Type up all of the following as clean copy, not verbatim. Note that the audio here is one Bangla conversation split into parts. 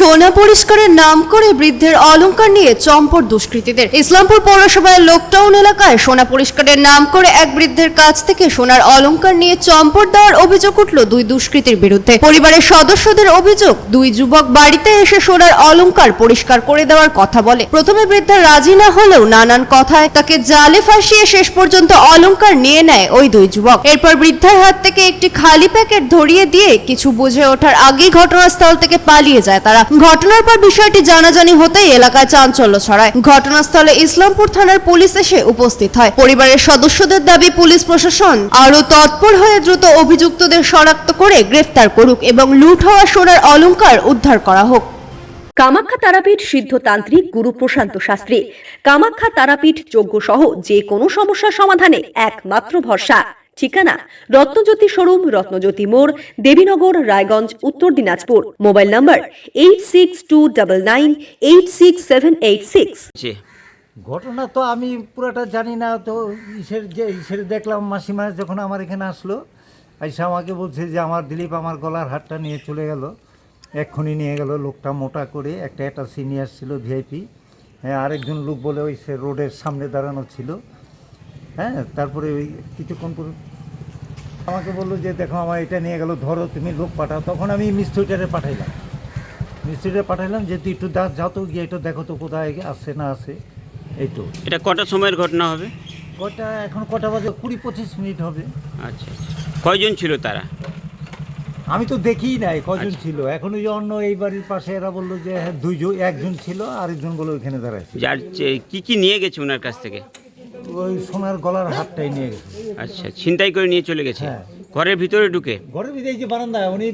সোনা পরিষ্কারের নাম করে বৃদ্ধের অলংকার নিয়ে চম্পট দুষ্কৃতীদের। ইসলামপুর পৌরসভার লোকটাউন এলাকায় সোনা পরিষ্কারের নাম করে এক বৃদ্ধের কাছ থেকে সোনার অলংকার নিয়ে চম্পট দেওয়ার অভিযোগ উঠল দুই দুষ্কৃতীর বিরুদ্ধে। পরিবারের সদস্যদের অভিযোগ, দুই যুবক বাড়িতে এসে সোনার অলংকার পরিষ্কার করে দেওয়ার কথা বলে। প্রথমে বৃদ্ধা রাজি না হলেও নানান কথায় তাকে জালে ফাঁসিয়ে শেষ পর্যন্ত অলংকার নিয়ে নেয় ওই দুই যুবক। এরপর বৃদ্ধার হাত থেকে একটি খালি প্যাকেট ধরিয়ে দিয়ে কিছু বুঝে ওঠার আগেই ঘটনাস্থল থেকে পালিয়ে যায় তারা। ঘটনার পর বিষয়টি জানাজানি হতেই এলাকায় চাঞ্চল্য ছড়ায়। ঘটনাস্থলে ইসলামপুর থানার পুলিশ এসে উপস্থিত হয়। পরিবারের সদস্যদের দাবি, পুলিশ প্রশাসন আরো তৎপর হয়ে দ্রুত অভিযুক্তদের শনাক্ত করে গ্রেফতার করুক এবং লুট হওয়া সোনার অলংকার উদ্ধার করা হোক। কামাখ্যা তারাপীঠ সিদ্ধতান্ত্রিক গুরু প্রশান্ত শাস্ত্রী। কামাখ্যা তারাপীঠ যজ্ঞ সহ যে কোনো সমস্যার সমাধানে একমাত্র ভরসা। ঠিকানা রত্নজ্যোতি শোরুম, রত্নজ্যোতি মোড়, দেবীনগর, রায়গঞ্জ, উত্তর দিনাজপুর। মোবাইল নম্বর 8629986786। ঘটনা তো আমি পুরোটা জানি না, তো ইসের দেখলাম মাসিমা যখন আমার এখানে আসলো, আইসা আমাকে বলছে যে আমার দিলীপ আমার গলার হারটা নিয়ে চলে গেল, এক্ষুনি নিয়ে গেল। লোকটা মোটা করে একটা অ্যাটাচি নিয়ে আসছিল, ভিআইপি। হ্যাঁ, আরেকজন লোক বলে ওই সে রোডের সামনে দাঁড়ানো ছিল। হ্যাঁ, তারপরে ওই কিছুক্ষণ পর আমাকে বললো যে দেখো আমার এটা নিয়ে গেল, ধরো তুমি লোক পাঠাও। তখন আমি মিস্ত্রিটারে পাঠাইলাম যে তুই একটু যাও তো, গিয়ে একটু দেখো তো কোথায় আসছে না আসে। এই তো। এটা কটা সময়ের ঘটনা হবে? এখন কটা বাজে? 20-25 মিনিট হবে। আচ্ছা, কয়জন ছিল তারা? আমি তো দেখিই নাই কয়জন ছিল। এখন ওই অন্য এই বাড়ির পাশে এরা বললো যে হ্যাঁ একজন ছিল, আরেকজন বলে ওইখানে দাঁড়াইছে। যার কি নিয়ে গেছে ওনার কাছ থেকে? ওই সোনার গলার হারটাই নিয়ে গেছে। আচ্ছা, ছিনতাই করে নিয়ে চলে গেছে? হ্যাঁ। ঘরের ভিতরে ঢুকে? ঘরের ভিতরে, এই যে বারান্দায়, উনি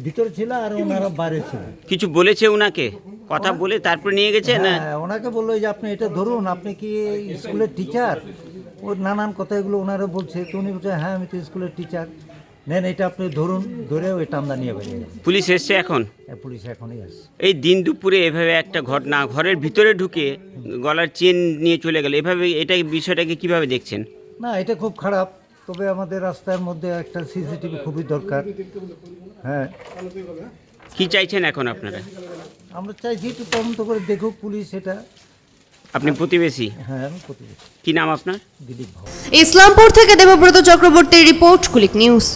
ভিতরে ছিল আর ওনারা বাইরে ছিল। কিছু বলেছে ওনাকে? কথা বলে তারপরে নিয়ে গেছে না? হ্যাঁ, ওনাকে বললো যে আপনি এটা ধরুন, আপনি কি স্কুলের টিচার? ওর নানান কথা এগুলো ওনারা বলছে। তো উনি বলছে হ্যাঁ আমি তো স্কুলের টিচার, নেন এটা আপনি ধরুন। ধরে ওই টান্দা নিয়ে বেরিয়ে গেল। পুলিশ এসছে এখন? পুলিশ এখনই আসছে। এই দিন দুপুরে এভাবে একটা ঘটনা, ঘরের ভিতরে ঢুকে গলার চেন নিয়ে চলে গেল এভাবে, এটা বিষয়টাকে কিভাবে দেখছেন? না, এটা খুব খারাপ। তবে আমাদের রাস্তার মধ্যে একটা সিসিটিভি খুবই দরকার। হ্যাঁ, কি চাইছেন এখন আপনারা? আমরা চাইছি একটু তদন্ত করে দেখুক পুলিশ এটা। আপনি প্রতিবেশী? হ্যাঁ, আমি প্রতিবেশী। কি নাম আপনার? দিলীপ ভাও। ইসলামপুর থেকে দেবব্রত চক্রবর্তীর রিপোর্ট, কুলিক নিউজ।